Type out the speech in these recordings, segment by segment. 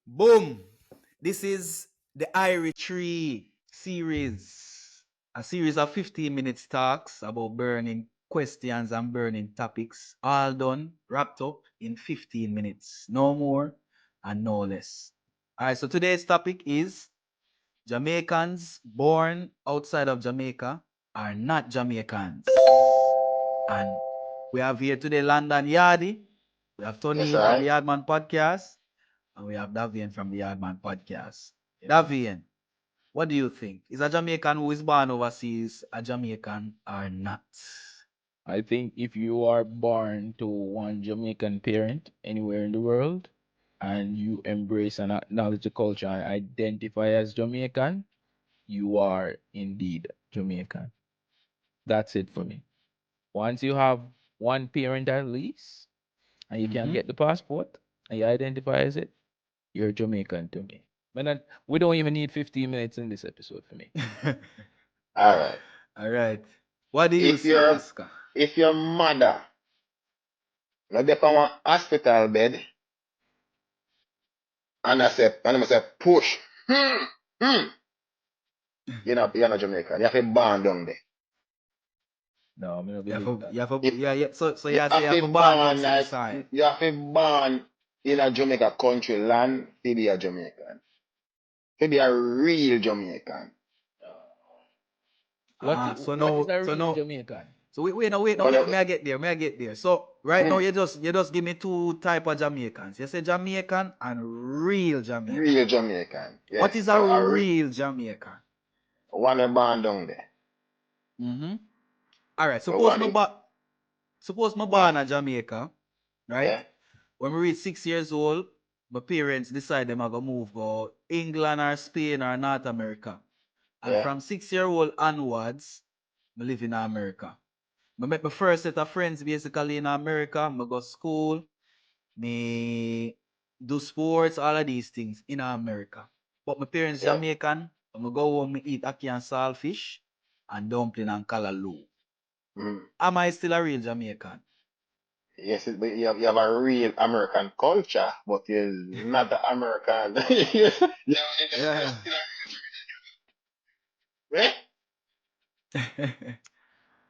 Boom! This is the Irish Tree series, a series of 15 minutes talks about burning questions and burning topics, all done, wrapped up in 15 minutes. No more and no less. All right, so today's topic is Jamaicans born outside of Jamaica are not Jamaicans. And we have here today London Yardi, we have Yes, Tony from the sir. Yardman Podcast, and we have Davian from the Yardman Podcast. Davian, what do you think? Is a Jamaican who is born overseas a Jamaican or not? I think if you are born to one Jamaican parent anywhere in the world and you embrace and acknowledge the culture and identify as Jamaican, you are indeed Jamaican. That's it for me. Once you have one parent at least and you can Mhm. get the passport and you identify as it, you're Jamaican to me. But we don't even need 15 minutes in this episode for me. All right. All right. What do you If say, your Oscar? if your mother not there on a hospital bed and I say push, hmm, hmm, you're not Jamaican. You have to born down there. No, I don't You have believe a, that. you have a, If yeah, yeah. So you you say have you have to a born born outside the like side. you have to born in a Jamaica country land to be a Jamaican. To be a real Jamaican. So What is no, a so real no. Jamaican? So wait, But may I get there, may I get there. So right now mm, you just give me two type of Jamaicans. You say Jamaican and real Jamaican. real Jamaican. What Yes. is a real Jamaican? One born down there. Mm-hmm. All right. So one is Suppose my one. born in Jamaica, right? Yeah. When we reach 6 years old, my parents decide them I go move go England or Spain or North America. And Yeah. from 6 year old onwards, I live in America. I met my first set of friends basically in America. I go school, me do sports, all of these things in America. But my parents Yeah. Jamaican. I go home, me eat ackee and saltfish and dumpling and callaloo. Mm. Am I still a real Jamaican? Yes, but you have a real American culture, but you're not the American. You're Yeah. still right?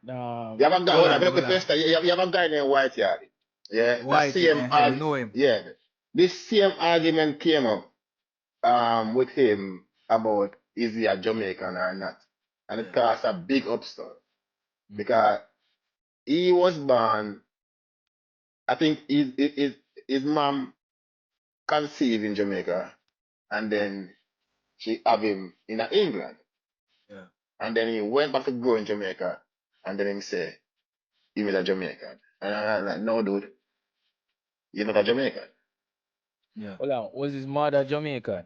You Um, have a guy, Hold hold on, on, look at hold on. first, you have a guy named White Yard. Yeah, the White, same yeah, we arg know him. yeah. This same argument came up with him about is he a Jamaican or not. And it Yeah. caused a big upset Mm-hmm. because he was born, I think his mom conceived in Jamaica and then she have him in England. Yeah. And then he went back to go in Jamaica. And then he say, he was a Jamaican. And I'm like, no, dude, you're not a Jamaican. Yeah. hold on. Was his mother Jamaican?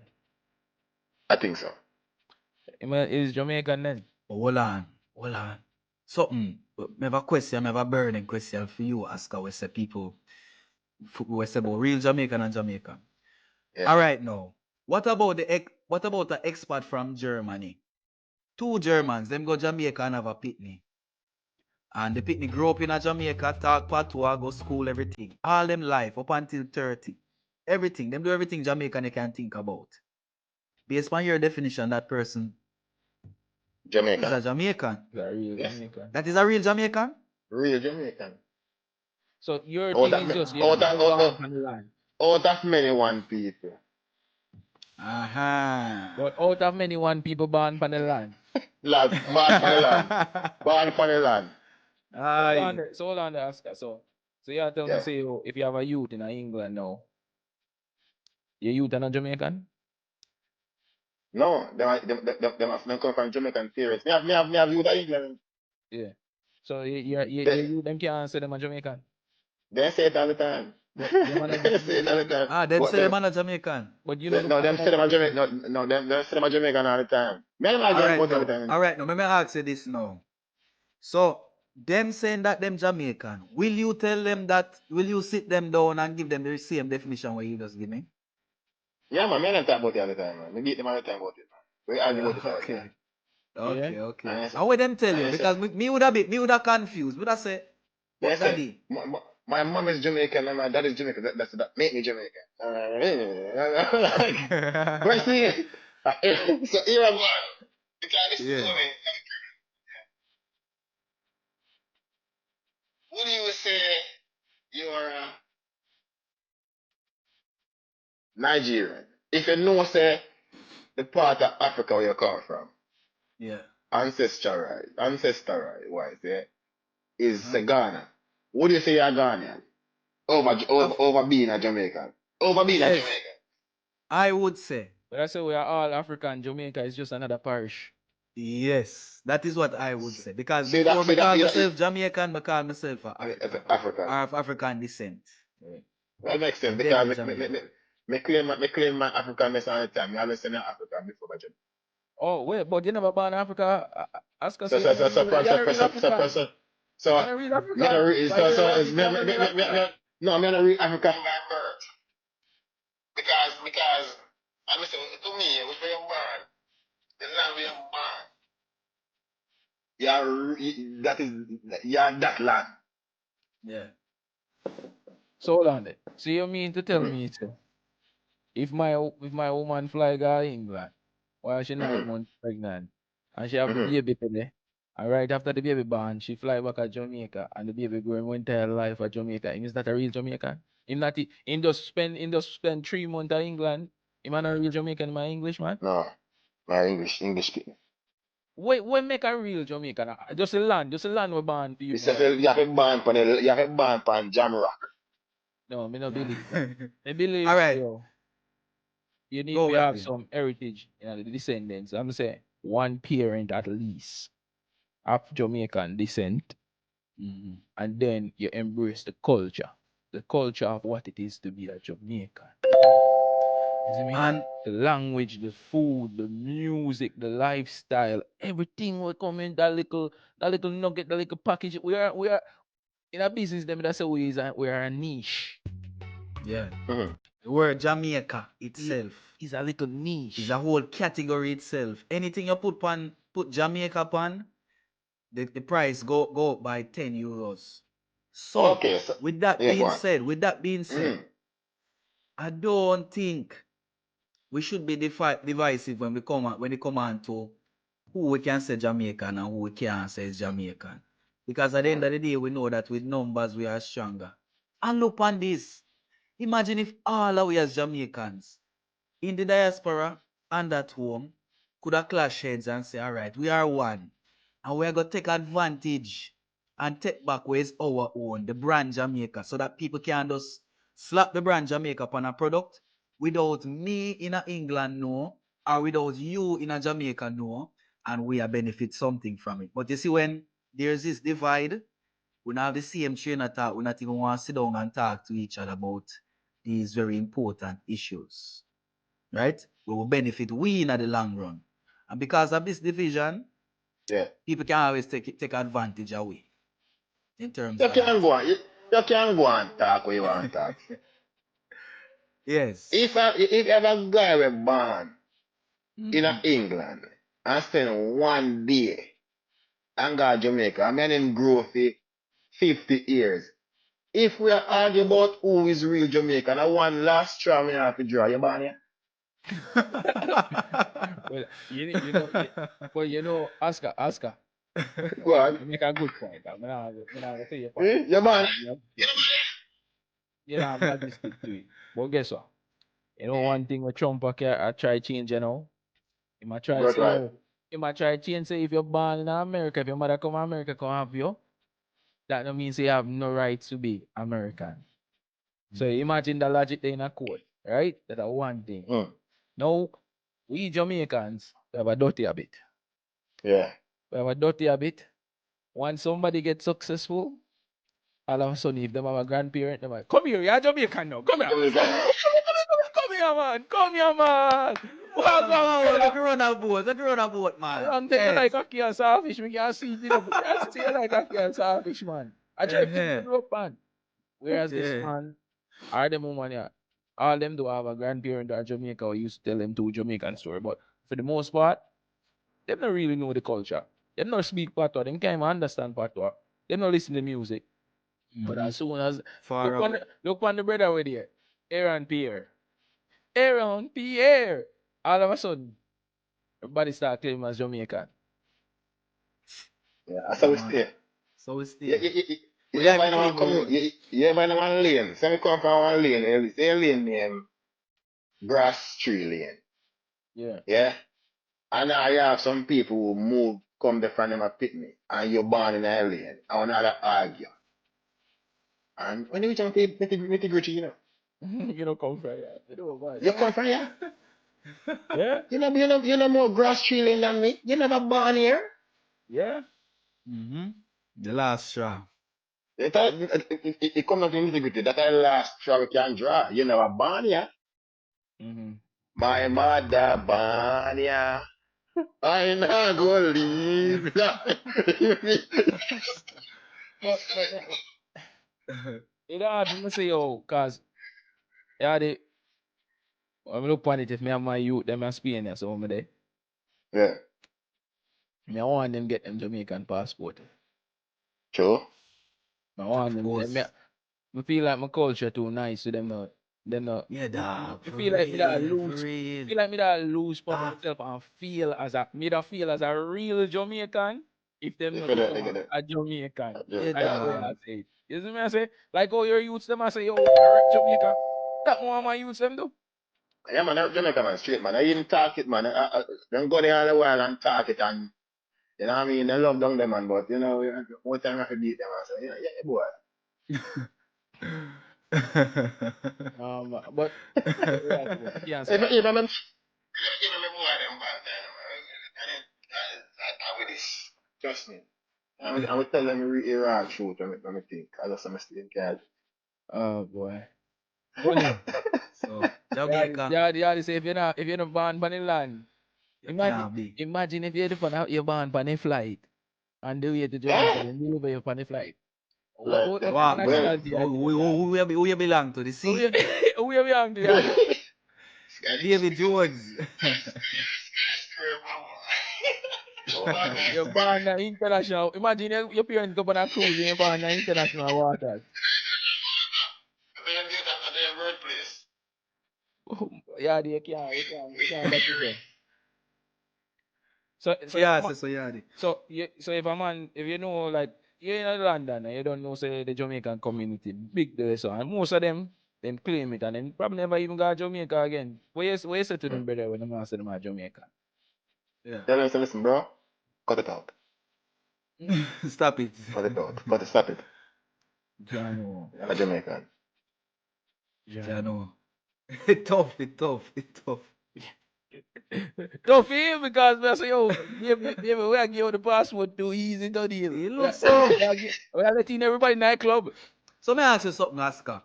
I think so. Is Jamaican then? But hold on. Something. Me have a question, me have a burning question for you, Oscar. We say people we say about real Jamaican and Jamaican. Yeah. All right now. What about the expat from Germany? Two Germans, them go Jamaica and have a picnic. And the picnic grow up in a Jamaica, talk patois, go school, everything. All them life up until 30. Everything. Them do everything Jamaican you can think about. Based on your definition, that person is Jamaican. a Jamaican. Is a real Yes. Jamaican. That is a real Jamaican? Real Jamaican. So your Out thing of, is just you out you of, were out born of, on the land. out of many one people. Aha. But out of many one people born on the land. Lad, born for the land. Born for the land. Aye. So hold on there, Oscar. So you are telling me Yeah. say if you have a youth in England now, your youth are not Jamaican? No, them come from Jamaican parents. Me have youth of England. Yeah. So your They, youth them can't say them are Jamaican. they say it all the time. But them are not They say it all the time. Them But say them them, are not Jamaican. but you know the no, fact them say about them are it. Jamaican. No, no, them say them are Jamaican all the time. Me and them All argue right about it all the now. time. All right now. Let me ask you this now. So them saying that them Jamaican, will you tell them that will you sit them down and give them the same definition what you just give me? Yeah, man, me and them talk about it all the time, man. We beat them all the time about it, man. We argue about it all the time. Okay. Yeah? Okay. And I say, And what them tell and you? I say, Because me would have confused. Would I say, they but say, daddy, my mom is Jamaican and my dad is Jamaican. That make me Jamaican. But see, so here I go. Because this is Yeah. funny. Would you say you're Nigerian? If you know, say, the part of Africa where you come from, Yeah. ancestral wise, yeah, is Uh-huh. Ghana. Would you say you're Ghanaian? Of Over being a Jamaican. Over being a yes, Jamaican. I would say But I say we are all African. Jamaica is just another parish. yes. That is what I would say because before Say me that, call you know, myself Jamaican, me call myself a as African an African. or of African descent. Yeah. That makes sense And then because me Jamaican. me claim my Africanness all the time. Me always say I'm African before my Jamaican. Oh wait, but you never born in Africa. Ask us, So so so so so you're so not real so so so African. so so You're not real me not African. re- By so your so it's logic, you're not real African. no, me not real African by birth because I mean, so to me, which way you're born, the land where you're born, that is you're that land. Yeah. So hold on there. So you mean to tell Mm-hmm. me, sir, if my woman fly go England while she 9 months pregnant and she have the Mm-hmm. baby today, and right after the baby born, she fly back to Jamaica and the baby growing one entire life at Jamaica. Him is that a real Jamaican? Him just spend 3 months at England. Him not a real Jamaican, my English man. No, my English speaking. What make a real Jamaican? Just a land we born It's people. just you have to ban pan Jam Rock. No, me no believe that. I believe, All right. yo, you need Go to have Weapon. some heritage in the descendants. I'm saying one parent at least of Jamaican descent, Mhm. and then you embrace the culture of what it is to be a Jamaican. You see me? And The language, the food, the music, the lifestyle, everything will come in that little nugget, that little package. We are in a business. Them that say we are a niche. yeah, Mm-hmm. the word Jamaica It itself is a little is niche. a whole category itself. Anything you put Jamaica on, the price go up by 10 euros. So Okay, so with that yeah, go being on. said, Mm-hmm. I don't think we should be divisive when it come on to who we can say Jamaican and who we can't say is Jamaican. Because at the end of the day, we know that with numbers we are stronger. And look on this. Imagine if all of we as Jamaicans in the diaspora and at home could have clash heads and say, all right, we are one. And we are going to take advantage and take back what is our own, the brand Jamaica, so that people can just slap the brand Jamaica upon a product without me in a England no, or without you in a Jamaica no, and we are benefit something from it. But you see, when there's this divide, we don't have the same train of thought. We not even want to sit down and talk to each other about these very important issues, right? We will benefit we in the long run. And because of this division, Yeah. people can always take advantage away in terms You of that. can go on. You can go and talk what you want to talk. Yes. If ever guy were born in Mhm. England and spend one day and go to Jamaica, I mean him grow for 50 years. If we are arguing about who is real Jamaican, I one last straw me have to draw you born here. Well, Oscar, Go on. you make a good point. I'm gonna say your point. You born You have logistic to it. But guess what? One thing with Trump I try change, He might try But say, right. yo, he might try change say if you're born in America, if your mother come America come have you, that don't mean say you have no right to be American. So imagine the logic there in a court, right? That's a one thing. Mm. Now, we Jamaicans we have a dirty habit. Yeah. We have a dirty habit. Once somebody gets successful, all of a sudden, if them have a grandparent, they're like, come here, you're Jamaican now, come here. Jamaican. Come here, man. Come here, man. Oh, Welcome, come on, brother. let me run a boat, man. I'm telling you Yes. like a can starfish. We can't see it, but can't see it like a can starfish, man. I try to pick Uh-huh. it up, man. Whereas this Yeah. man, all them woman, yeah, all them do have a grandparent or Jamaica or used to tell them two Jamaican story. But for the most part, them don't really know the culture. Them not speak patois. Them can't even understand patois. Them not listen to music. But Mm-hmm. as soon as Far up. look on the brother with you, Aaron Pierre. Aaron Pierre. All of a sudden, everybody start claiming as Jamaican. Yeah, that's Yeah, how we man. stay. So we Yeah, stay. yeah, yeah, yeah. We Yeah, like to man, clean I'm the coming. road. Yeah, yeah, man, I'm on lane. So I come from one lane. It's a lane named Grass Tree Lane. Yeah. Yeah. And I have some people who move, come there from them a picnic, and you're born in a lane. I want to argue. And when you reach out to nitty gritty, You know, come from here. You know about you that. come from here. Yeah. You know more Grass Tree Lane than me. You never born here. Yeah. Mm-hmm. The last straw. It comes down to nitty gritty. That I last straw we can draw. You never born here. Mm-hmm. My mother born here. I not gonna leave. But it hard for me say yo, cause yeah the I mean, look on it if me and my youth them are Spain there, so me there. Yeah, Me I want them get them Jamaican passport. true. I want Of them course. me feel like my culture too nice to them not Yeah, dog. me For feel like me that real. For lose real. feel like me that lose part of Ah. myself and feel as a real Jamaican if them not Definitely become get it. a Jamaican. Yeah, Like the way Yeah. I dog. say it. You see me I say? Like oh your youths them I say yo you're Jamaica. That one my youths them do. Yeah, man, I'm Jamaica man, straight man. I even talk it, man. Don't go there all the while and talk it, and you know what I mean. I love down them, man, but one time I have to beat them, I say, yeah, yeah, boy. But yeah, so I can't say. If I'm even me boy them bad time, I with this. Trust me. I would tell them Iran shoot when me think. I just am still in Oh boy. Funny. So, Jamaica, Yeah, say if you're not born on the land, you imagine can't be. imagine if you're born on a flight and the way to Jamaica, Yeah, then you over you on the flight. like What Walk, man. well, nationality So, are you? who you belong to? The Who you sea? who you belong to? Yeah? David Jones. You're born on international. Imagine your parents go on a cruise and you're born on international waters. Yeah, you can't that is there. So if Yeah, so yeah. So if you know like you're in London and you don't know say the Jamaican community big there so and most of them claim it and then probably never even got Jamaica again. What you say to them brother when them ask them about Jamaica? Yeah. Tell them, say, listen, bro, cut it out. Stop it. Cut it out. Cut it, stop it. Jano. I'm a Jamaican. Jano. Jano. It tough, it tough, it tough. Don't feel because I say yo give me we are give you the passport too easy to deal. It looks so. We are letting everybody in nightclub. So may I ask you something, Oscar?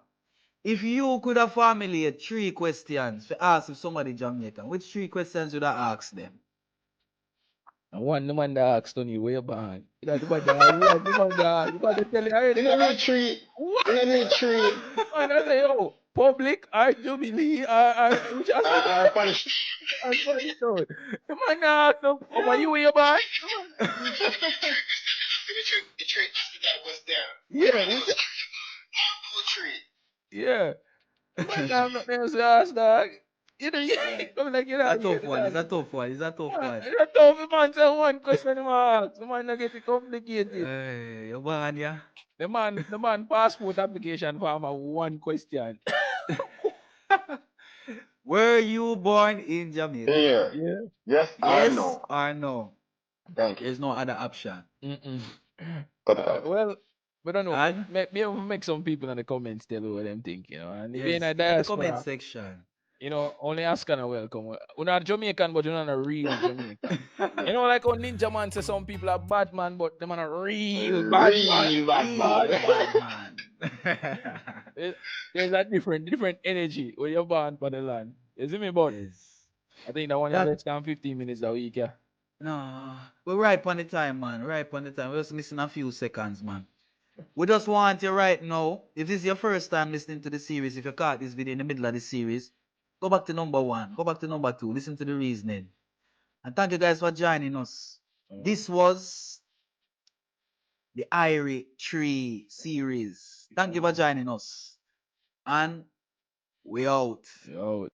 If you could have formulated 3 questions to ask if somebody Jamaican, which 3 questions would I ask them? And one the man that asked Tony where you born. That's the man that tell you In already. a retreat. What? In a retreat. And I say, yo, public or Jubilee which hospital? Punish. I'm funny so. The man asked him, oh, are you here, man? Retreat that was there. Yeah, yeah. The man I'm not there to ask dog. You know, you come like you It's a not tough get one. It's a that. tough one. It's a tough one. It's a tough man say one question him ask. The man not get it complicated. Hey, you born yeah? The man passport application form a one question. Were you born in Jamaica? Here. Yeah. Yes or Yes no? or no? Thank you. There's no other option. Mm-mm. Cut it out. Well, we don't know. And Make some people in the comments tell you what them think, And if you're in yes, a in the comment diaspora, section. only ask and welcome. You're not Jamaican, but you're not a real Jamaican. Like on Ninja Man say some people are bad man, but them are a real bad man. Real bad Real man. bad man. There's a different energy when you're born for the land. You see me, but Yes. I think that one is That less than 15 minutes a week, yeah. no. We're right on the time, man. Right on the time. We're just missing a few seconds, man. We just want you right now. If this is your first time listening to the series, if you caught this video in the middle of the series, go back to number 1. Go back to number 2. Listen to the reasoning. And thank you guys for joining us. This was the Irie Tree series. Thank you for joining us. And we out. Yo,